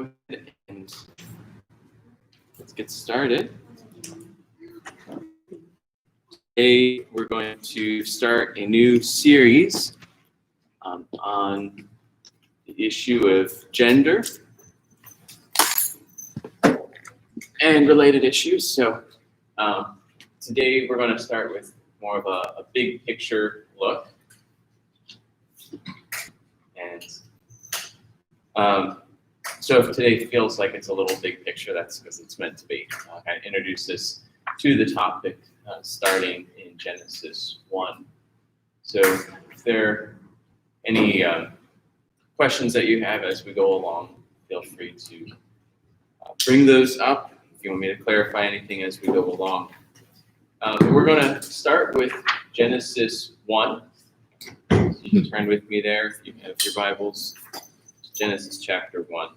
go ahead and let's get started. Today we're going to start a new series on the issue of gender and related issues. So today we're going to start with more of a big picture look. And so if today feels like it's a little big picture, that's because it's meant to be. Kind of introduce us to the topic starting in Genesis 1. So if there are any questions that you have as we go along, feel free to bring those up if you want me to clarify anything as we go along. We're going to start with Genesis 1. So you can turn with me there if you have your Bibles. Genesis chapter 1.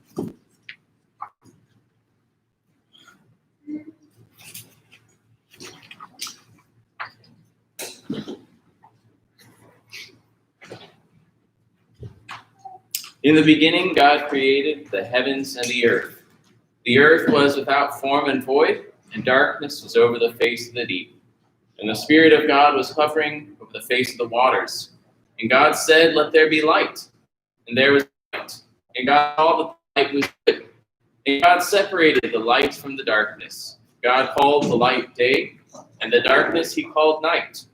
In the beginning, God created the heavens and the earth. The earth was without form and void, and darkness was over the face of the deep. And the Spirit of God was hovering over the face of the waters. And God said, "Let there be light." And there was light. And God saw that the light was good. And God separated the light from the darkness. God called the light day, and the darkness he called night.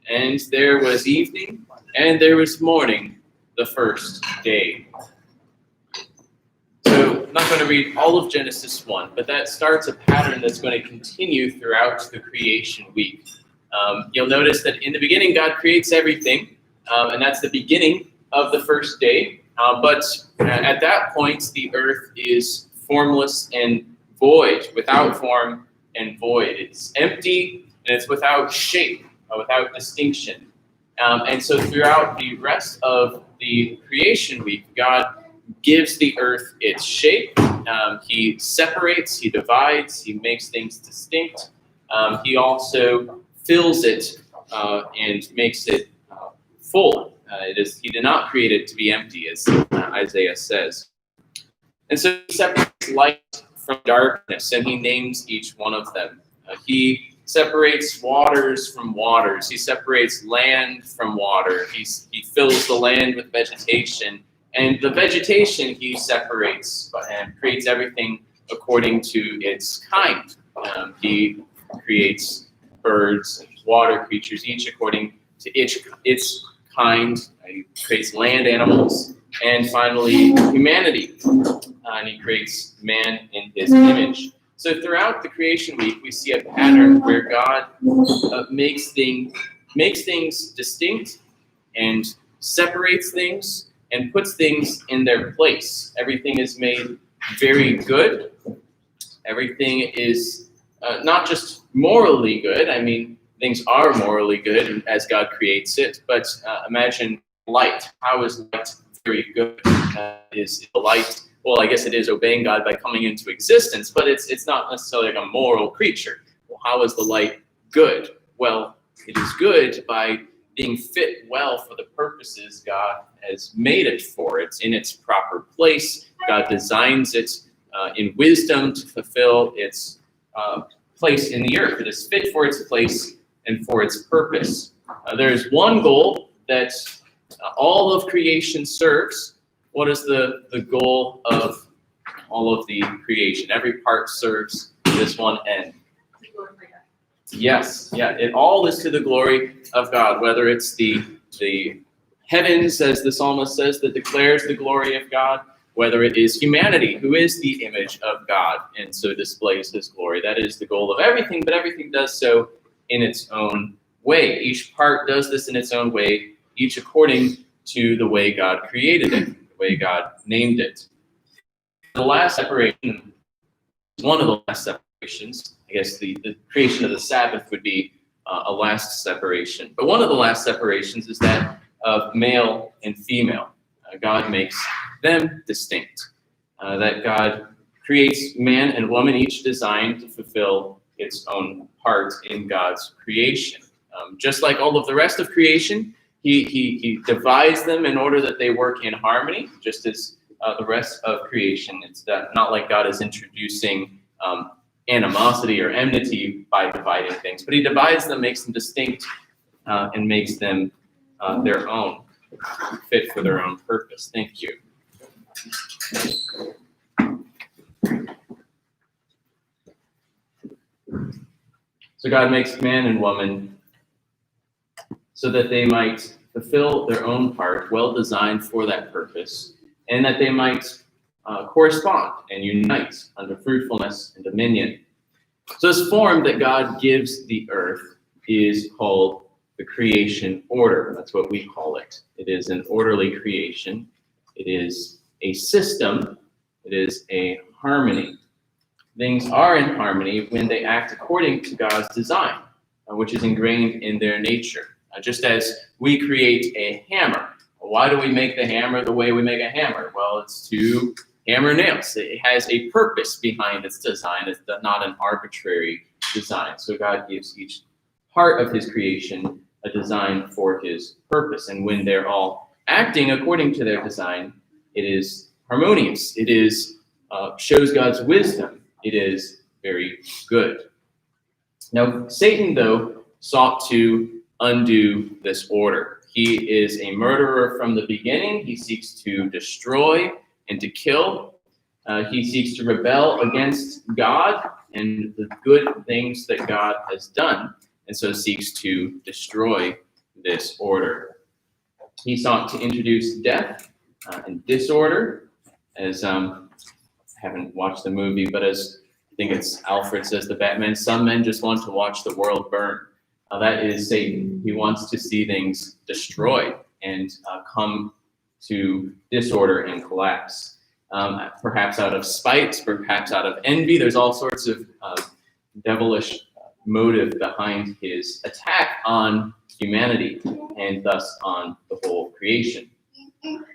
And there was evening, and there was morning, the first day. So I'm not going to read all of Genesis 1, but that starts a pattern that's going to continue throughout the creation week. You'll notice that in the beginning, God creates everything, and that's the beginning of the first day. But at that point, the earth is formless and void, without form and void. It's empty, and it's without shape, without distinction. And so throughout the rest of the creation week, God gives the earth its shape. He separates, he divides, he makes things distinct. He also fills it and makes it full. He did not create it to be empty, as Isaiah says. And so he separates light from darkness, and he names each one of them. He separates waters from waters. He separates land from water. He fills the land with vegetation. And the vegetation he separates and creates everything according to its kind. He creates birds and water creatures, each according to its kind. He creates land animals. And finally, humanity. And he creates man in his image. So throughout the creation week, we see a pattern where God makes things distinct and separates things and puts things in their place. Everything is made very good. Everything is not just morally good. I mean, things are morally good as God creates it, but imagine light. How is light very good? Is the light, well, I guess it is obeying God by coming into existence, but it's not necessarily like a moral creature. Well, how is the light good? Well, it is good by being fit well for the purposes God has made it for. It's in its proper place. God designs it in wisdom to fulfill its place in the earth. It is fit for its place and for its purpose. There is one goal that all of creation serves. What is the goal of all of the creation? Every part serves this one end. Yes, yeah, it all is to the glory of God, whether it's the heavens, as the psalmist says, that declares the glory of God, whether it is humanity, who is the image of God, and so displays his glory. That is the goal of everything, but everything does so in its own way. Each part does this in its own way, each according to the way God created it, the way God named it. The last separation, one of the last separations, I guess the creation of the Sabbath would be a last separation. But one of the last separations is that of male and female. God makes them distinct. That God creates man and woman, each designed to fulfill its own part in God's creation. Just like all of the rest of creation, he divides them in order that they work in harmony, just as the rest of creation. It's not like God is introducing animosity or enmity by dividing things, but he divides them, makes them distinct, and makes them their own, fit for their own purpose. Thank you. So God makes man and woman so that they might fulfill their own part, well designed for that purpose, and that they might correspond and unite under fruitfulness and dominion. So this form that God gives the earth is called the creation order. That's what we call it. It is an orderly creation. It is a system. It is a harmony. Things are in harmony when they act according to God's design, which is ingrained in their nature. Just as we create a hammer. Why do we make the hammer the way we make a hammer? Well, it's to hammer nails. It has a purpose behind its design. It's not an arbitrary design. So God gives each part of his creation a design for his purpose. And when they're all acting according to their design, it is harmonious. It is shows God's wisdom. It is very good. Now, Satan, though, sought to undo this order. He is a murderer from the beginning. He seeks to destroy and to kill. He seeks to rebel against God and the good things that God has done, and so seeks to destroy this order. He sought to introduce death and disorder, as I haven't watched the movie, but as I think it's Alfred says, the Batman, some men just want to watch the world burn. That is Satan. He wants to see things destroyed and come to disorder and collapse. Perhaps out of spite, perhaps out of envy. There's all sorts of devilish motive behind his attack on humanity and thus on the whole creation.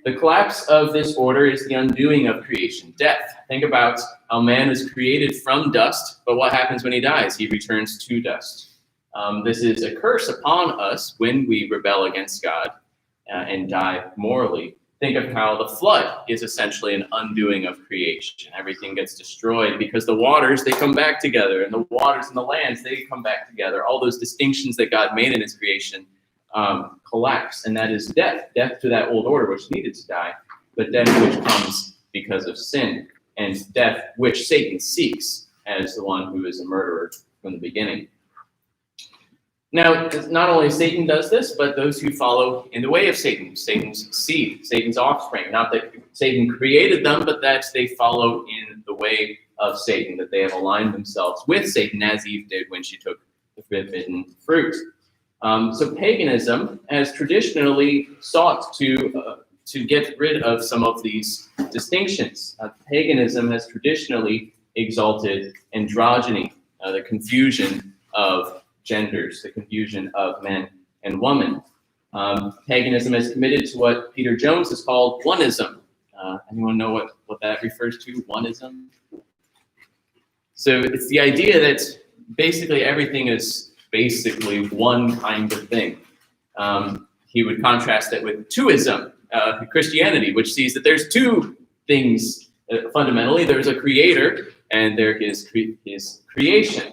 The collapse of this order is the undoing of creation, death. Think about how man is created from dust, but what happens when he dies? He returns to dust. This is a curse upon us when we rebel against God and die morally. Think of how the flood is essentially an undoing of creation. Everything gets destroyed because the waters, they come back together, and the waters and the lands, they come back together. All those distinctions that God made in his creation collapse, and that is death. Death to that old order which needed to die, but death which comes because of sin, and death which Satan seeks as the one who is a murderer from the beginning. Now, not only Satan does this, but those who follow in the way of Satan, Satan's seed, Satan's offspring. Not that Satan created them, but that they follow in the way of Satan, that they have aligned themselves with Satan, as Eve did when she took the forbidden fruit. So paganism has traditionally sought to get rid of some of these distinctions. Paganism has traditionally exalted androgyny, the confusion of genders, the confusion of men and women. Paganism is committed to what Peter Jones has called oneism. Anyone know what that refers to, oneism? So it's the idea that basically everything is basically one kind of thing. He would contrast it with twoism, Christianity, which sees that there's two things fundamentally. There's a creator and there is his creation.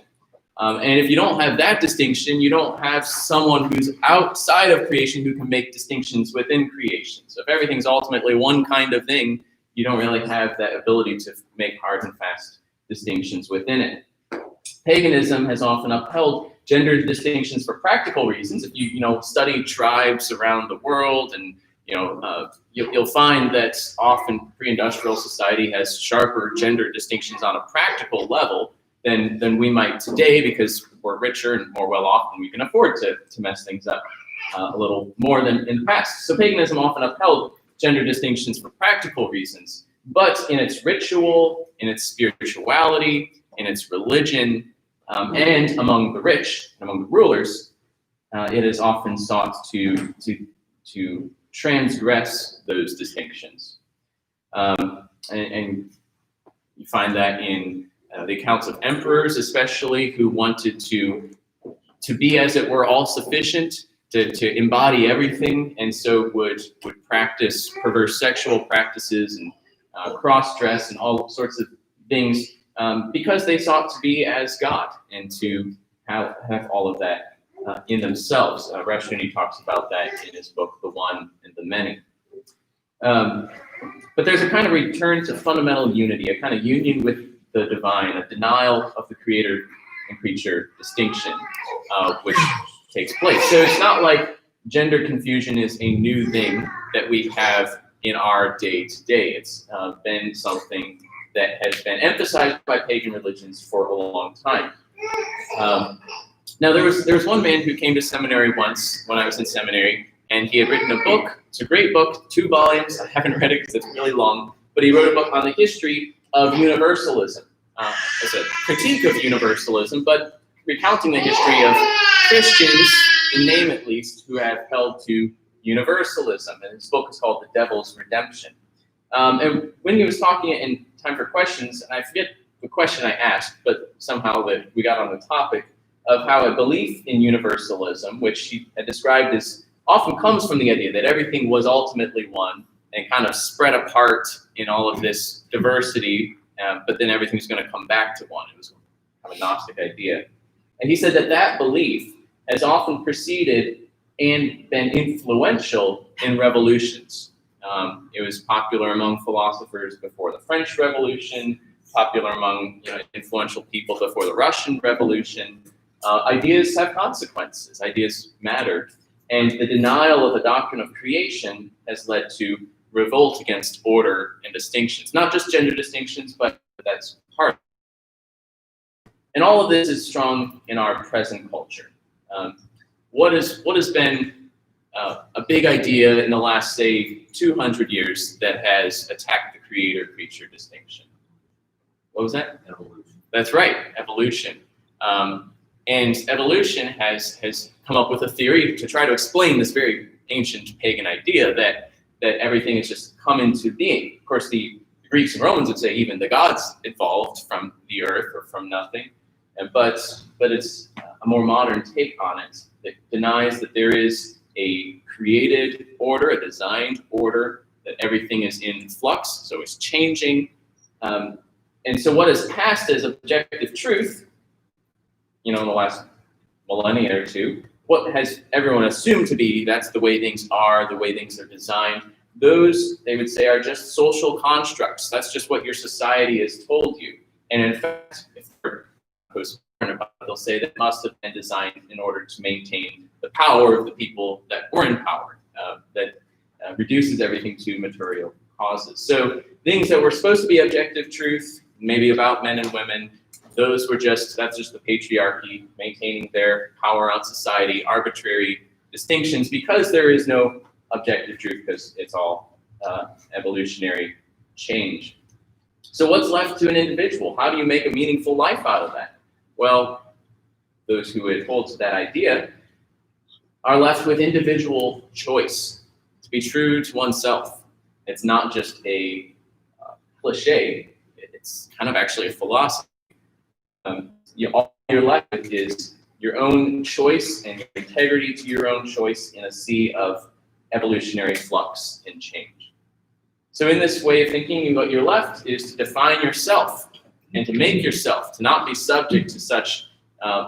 And if you don't have that distinction, you don't have someone who's outside of creation who can make distinctions within creation. So if everything's ultimately one kind of thing, you don't really have that ability to make hard and fast distinctions within it. Paganism has often upheld gender distinctions for practical reasons. If you study tribes around the world, and you'll find that often pre-industrial society has sharper gender distinctions on a practical level than we might today, because we're richer and more well off, and we can afford to mess things up a little more than in the past. So paganism often upheld gender distinctions for practical reasons, but in its ritual, in its spirituality, in its religion, and among the rich, and among the rulers, it is often sought to transgress those distinctions. And you find that in the accounts of emperors, especially, who wanted to be, as it were, all-sufficient, to embody everything, and so would practice perverse sexual practices cross-dress and all sorts of things because they sought to be as God and to have all of that in themselves. Rashuni talks about that in his book, The One and the Many. But there's a kind of return to fundamental unity, a kind of union with the divine, a denial of the creator and creature distinction, which takes place. So it's not like gender confusion is a new thing that we have in our day-to-day. It's been something that has been emphasized by pagan religions for a long time. Now, there was one man who came to seminary once when I was in seminary, and he had written a book. It's a great book, 2 volumes. I haven't read it because it's really long, but he wrote a book on the history of universalism. As a critique of universalism, but recounting the history of Christians, in name at least, who have held to universalism. And his book is called The Devil's Redemption. And when he was talking in time for questions, and I forget the question I asked, but somehow that we got on the topic of how a belief in universalism, which he had described as often comes from the idea that everything was ultimately one and kind of spread apart in all of this diversity, but then everything's going to come back to one. It was kind of a Gnostic idea. And he said that that belief has often preceded and been influential in revolutions. It was popular among philosophers before the French Revolution, popular among influential people before the Russian Revolution. Ideas have consequences. Ideas matter. And the denial of the doctrine of creation has led to revolt against order and distinctions. Not just gender distinctions, but that's part of it. And all of this is strong in our present culture. What has been a big idea in the last, say, 200 years that has attacked the creator-creature distinction? What was that? Evolution. That's right, evolution. And evolution has come up with a theory to try to explain this very ancient pagan idea that everything has just come into being. Of course, the Greeks and Romans would say even the gods evolved from the earth or from nothing. But it's a more modern take on it that denies that there is a created order, a designed order, that everything is in flux, so it's changing. And so what has passed as objective truth, in the last millennia or two, what has everyone assumed to be that's the way things are, the way things are designed, those, they would say, are just social constructs. That's just what your society has told you. And in fact, if they're postmodern about it, they'll say that must have been designed in order to maintain the power of the people that were in power, that reduces everything to material causes. So things that were supposed to be objective truth, maybe about men and women, that's just the patriarchy maintaining their power on society, arbitrary distinctions, because there is no objective truth, because it's all evolutionary change. So what's left to an individual? How do you make a meaningful life out of that? Well, those who would hold to that idea are left with individual choice, to be true to oneself. It's not just a cliche, it's kind of actually a philosophy. All you're left with is your own choice and your integrity to your own choice in a sea of evolutionary flux and change. So in this way of thinking, what you're left is to define yourself and to make yourself, to not be subject to such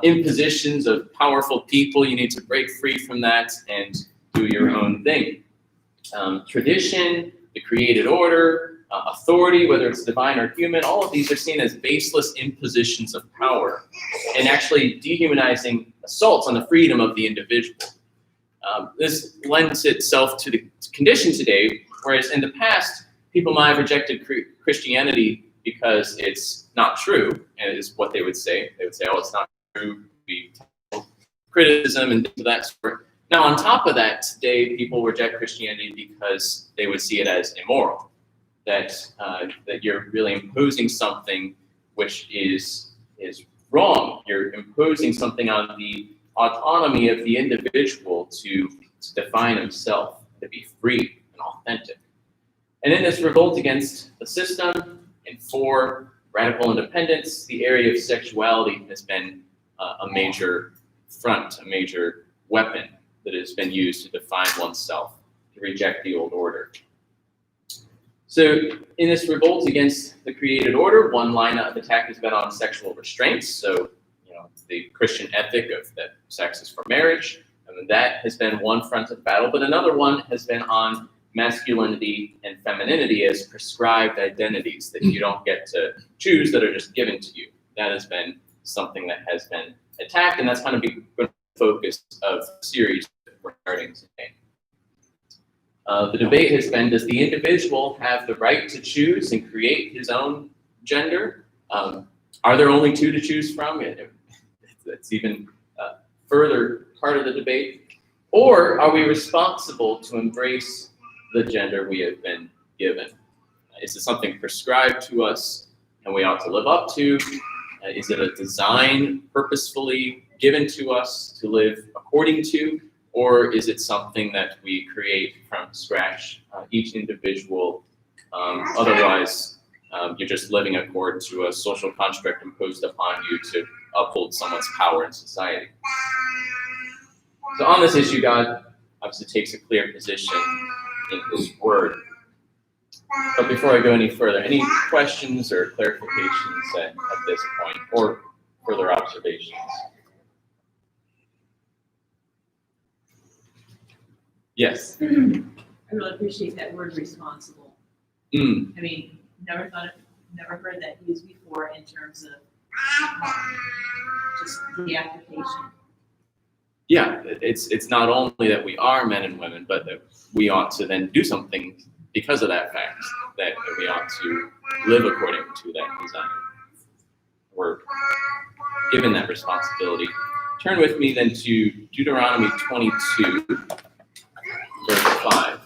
impositions of powerful people. You need to break free from that and do your own thing. Tradition, the created order, authority, whether it's divine or human, all of these are seen as baseless impositions of power and actually dehumanizing assaults on the freedom of the individual. This lends itself to the condition today, whereas in the past, people might have rejected Christianity because it's not true, and is what they would say. They would say, oh, it's not true, be criticism and things of that sort. Now, on top of that, today, people reject Christianity because they would see it as immoral. That you're really imposing something which is wrong. You're imposing something on the autonomy of the individual to define himself, to be free and authentic. And in this revolt against the system and for radical independence, the area of sexuality has been a major front, a major weapon that has been used to define oneself, to reject the old order. So in this revolt against the created order, one line of attack has been on sexual restraints. So, the Christian ethic of that sex is for marriage. And that has been one front of battle. But another one has been on masculinity and femininity as prescribed identities that you don't get to choose, that are just given to you. That has been something that has been attacked, and that's kind of been the focus of the series that we're starting today. The debate has been, does the individual have the right to choose and create his own gender? Are there only two to choose from? That's even further part of the debate. Or are we responsible to embrace the gender we have been given? Is it something prescribed to us and we ought to live up to? Is it a design purposefully given to us to live according to? Or is it something that we create from scratch, each individual? Otherwise, you're just living according to a social construct imposed upon you to uphold someone's power in society. So on this issue, God obviously takes a clear position in His Word. But before I go any further, any questions or clarifications at this point, or further observations? Yes. I really appreciate that word responsible. I mean, never heard that used before in terms of just the application. Yeah, it's not only that we are men and women, but that we ought to then do something because of that fact, that we ought to live according to that design. We're given that responsibility. Turn with me then to Deuteronomy 22, verse 5.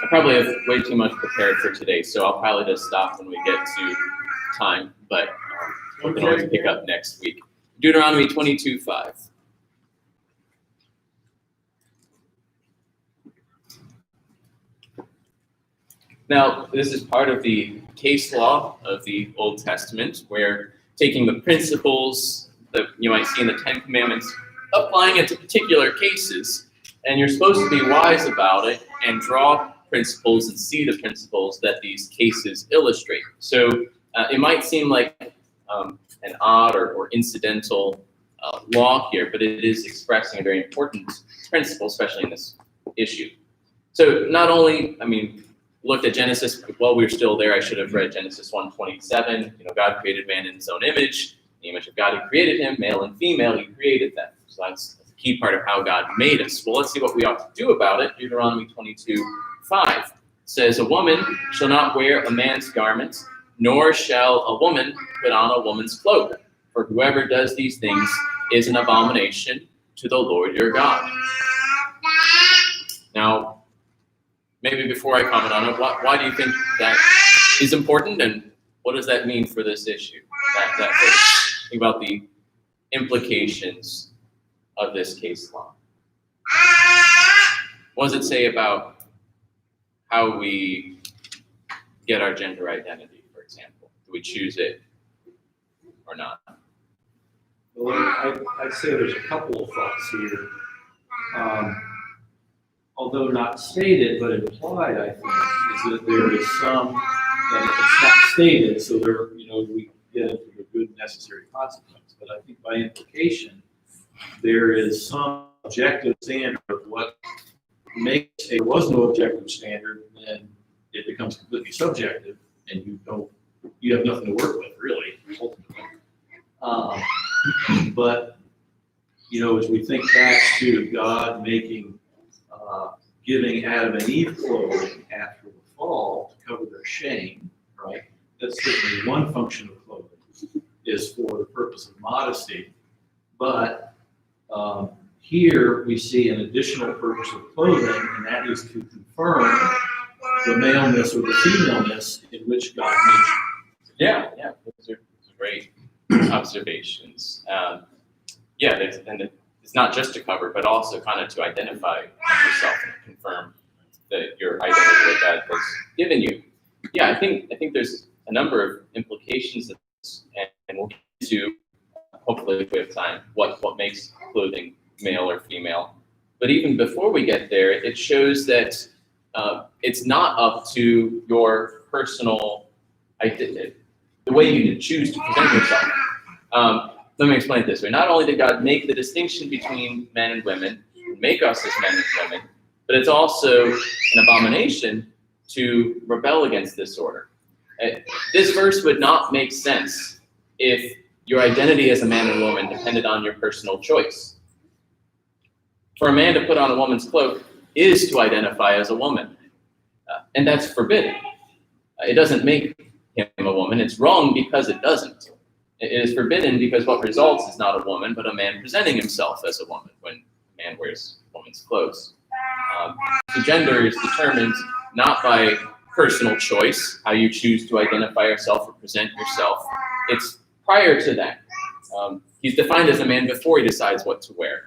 I probably have way too much prepared for today, so I'll probably just stop when we get to time, but we can always pick up next week. Deuteronomy 22, 5. Now, this is part of the case law of the Old Testament, where taking the principles that you might see in the Ten Commandments, applying it to particular cases, and you're supposed to be wise about it and draw principles and see the principles that these cases illustrate. So it might seem like an odd or incidental law here, but it is expressing a very important principle, especially in this issue. So not only, looked at Genesis, while we were still there, I should have read Genesis 1:27. God created man in His own image. In the image of God, He created him, male and female, He created them. So that's a key part of how God made us. Well, let's see what we ought to do about it. Deuteronomy 22:5 says, "A woman shall not wear a man's garment, nor shall a woman put on a woman's cloak. For whoever does these things is an abomination to the Lord your God." Now, maybe before I comment on it, why do you think that is important, and what does that mean for this issue? Think about the implications of this case law. What does it say about how we get our gender identity, for example? Do we choose it or not? Well, I'd say there's a couple of thoughts here. Although not stated, but implied, I think, is that there is some, and it's not stated, so there, we get into the good necessary consequence. But I think by implication, there is some objective standard of what makes there was no objective standard, then it becomes completely subjective, and you have nothing to work with, really, ultimately. But as we think back to God giving Adam and Eve clothing after the fall to cover their shame, right? That's certainly one function of clothing, is for the purpose of modesty. But here we see an additional purpose of clothing, and that is to confirm the maleness or the femaleness in which God made you. Yeah, those are great observations. It's not just to cover, but also kind of to identify yourself and confirm that your identity that God has given you. Yeah, I think there's a number of implications of this, and we'll get to, hopefully if we have time, what makes clothing male or female. But even before we get there, it shows that it's not up to your personal identity, the way you choose to present yourself. Let me explain it this way. Not only did God make the distinction between men and women, make us as men and women, but it's also an abomination to rebel against this order. This verse would not make sense if your identity as a man and woman depended on your personal choice. For a man to put on a woman's cloak is to identify as a woman, and that's forbidden. It doesn't make him a woman. It's wrong because it doesn't. It is forbidden because what results is not a woman, but a man presenting himself as a woman when a man wears a woman's clothes. So gender is determined not by personal choice, how you choose to identify yourself or present yourself. It's prior to that. He's defined as a man before he decides what to wear,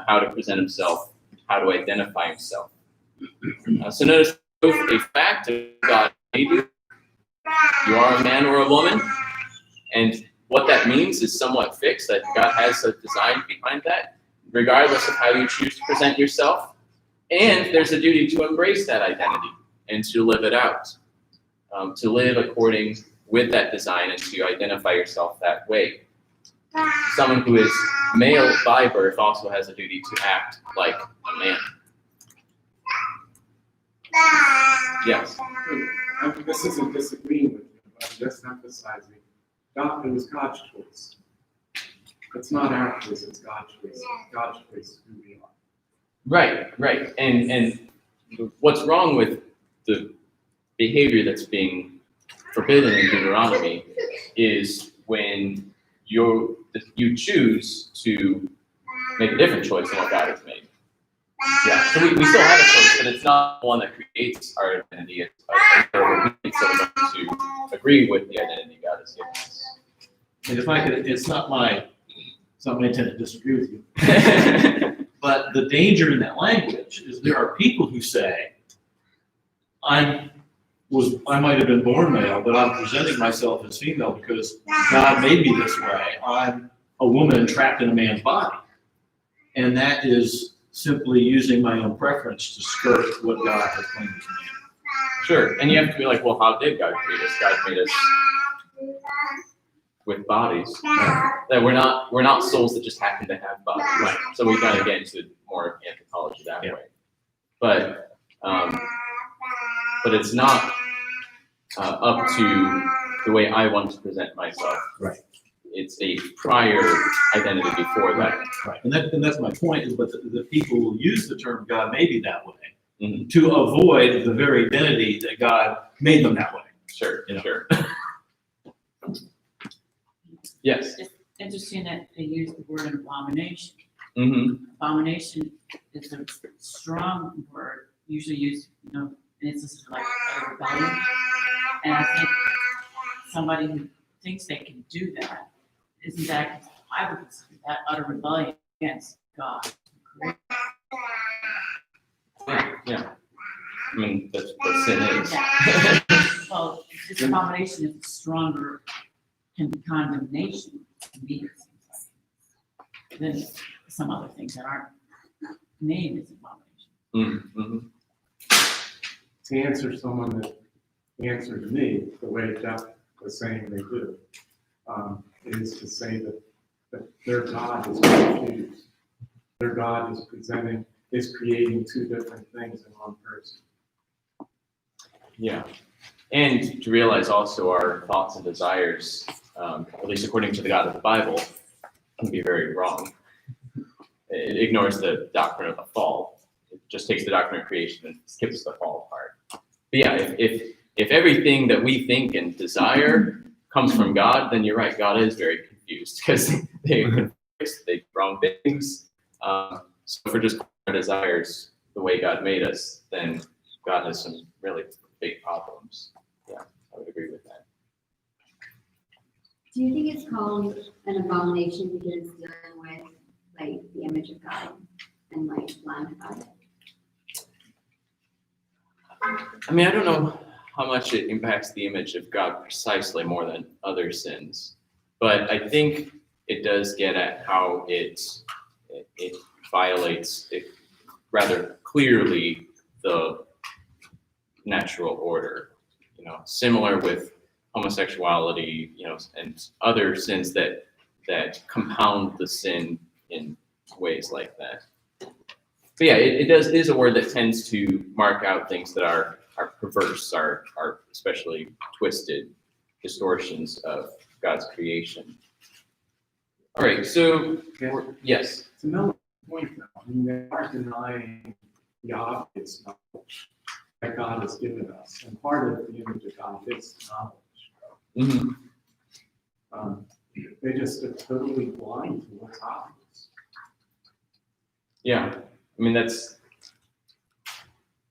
how to present himself, how to identify himself. So notice both a fact of God made you. You are a man or a woman, and what that means is somewhat fixed, that God has a design behind that, regardless of how you choose to present yourself. And there's a duty to embrace that identity and to live it out, to live according with that design and to identify yourself that way. Someone who is male by birth also has a duty to act like a man. Yes. This isn't disagreeing with you, but I'm just emphasizing doctrine is God's choice. It's not our choice, it's God's choice. God's choice who we are. Right. And what's wrong with the behavior that's being forbidden in Deuteronomy is when you choose to make a different choice than what God has made. Yeah, so we still have a choice, but it's not one that creates our identity. It's to agree with the identity God has given us. And if I could, it's not my intent to disagree with you. But the danger in that language is there are people who say, I might have been born male, but I'm presenting myself as female because God made me this way. I'm a woman trapped in a man's body. And that is simply using my own preference to skirt what God has claimed to me. Sure, and you have to be like, well, how did God create us? God made us with bodies. That we're not souls that just happen to have bodies. Right. So we kind of get into more anthropology that way. But it's not up to the way I want to present myself. Right. It's a prior identity before that. Right. And that's my point, is but the people will use the term God made me that way Mm-hmm. to avoid the very identity that God made them that way. Sure, You know? sure. Yes. It's interesting that they use the word abomination. Mm-hmm. Abomination is a strong word, usually used, in instances like rebellion. And I think somebody who thinks they can do that, isn't that, I would consider that utter rebellion against God. Yeah. I mean, that's what sin is. Well, this abomination is a stronger condemnation to me than some other things that aren't named as abomination. Mm-hmm. To answer someone that answered me the way Jeff was saying they do, is to say that their God is confused. Their God is creating two different things in one person. Yeah. And to realize also our thoughts and desires, at least according to the God of the Bible, can be very wrong. It ignores the doctrine of the fall. It just takes the doctrine of creation and skips the fall part. But yeah, if everything that we think and desire comes from God, then you're right, God is very confused because they do wrong things. So if we're just our desires the way God made us, then God has some really big problems. Yeah, I would agree with that. Do you think it's called an abomination because it's dealing with like the image of God and like lying about it? I mean, I don't know how much it impacts the image of God precisely more than other sins, but I think it does get at how it violates it rather clearly the natural order. Similar with homosexuality, and other sins that compound the sin in ways like that. But yeah, it is a word that tends to mark out things that are perverse, are especially twisted distortions of God's creation. All right, so yes. It's another point though. I mean, they are denying the obvious knowledge that God has given us. And part of the image of God is knowledge. Mm-hmm. They just are totally blind to what's obvious. Yeah, I mean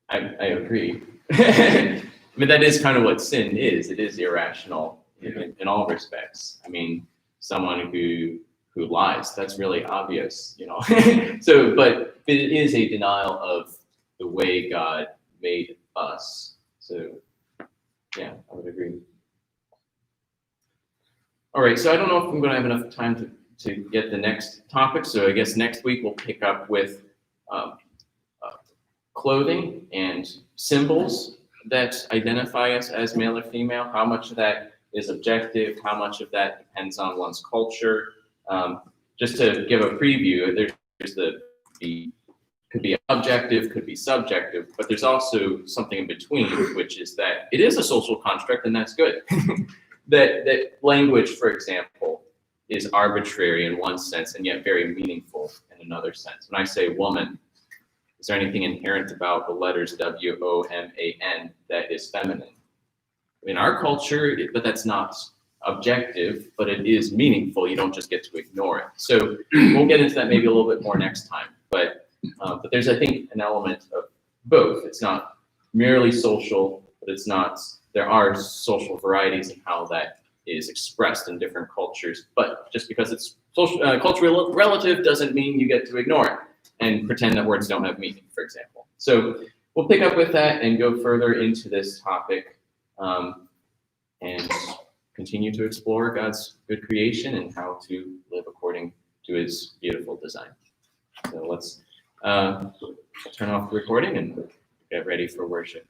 I agree. I mean that is kind of what sin is. It is irrational in all respects. I mean, someone who lies, that's really obvious, So, but it is a denial of the way God made us. So, yeah, I would agree. All right, so I don't know if I'm going to have enough time to get the next topic. So I guess next week we'll pick up with clothing and symbols that identify us as male or female. How much of that is objective? How much of that depends on one's culture? Just to give a preview, there's could be objective, could be subjective, but there's also something in between, which is that it is a social construct, and that's good. that language, for example, is arbitrary in one sense and yet very meaningful in another sense. When I say woman, is there anything inherent about the letters WOMAN that is feminine? In our culture, but that's not objective, but it is meaningful. You don't just get to ignore it. So we'll get into that maybe a little bit more next time. But there's, I think, an element of both. It's not merely social, but there are social varieties in how that is expressed in different cultures. But just because it's culturally relative doesn't mean you get to ignore it and pretend that words don't have meaning, for example. So we'll pick up with that and go further into this topic and continue to explore God's good creation and how to live according to his beautiful design. So let's turn off the recording and get ready for worship.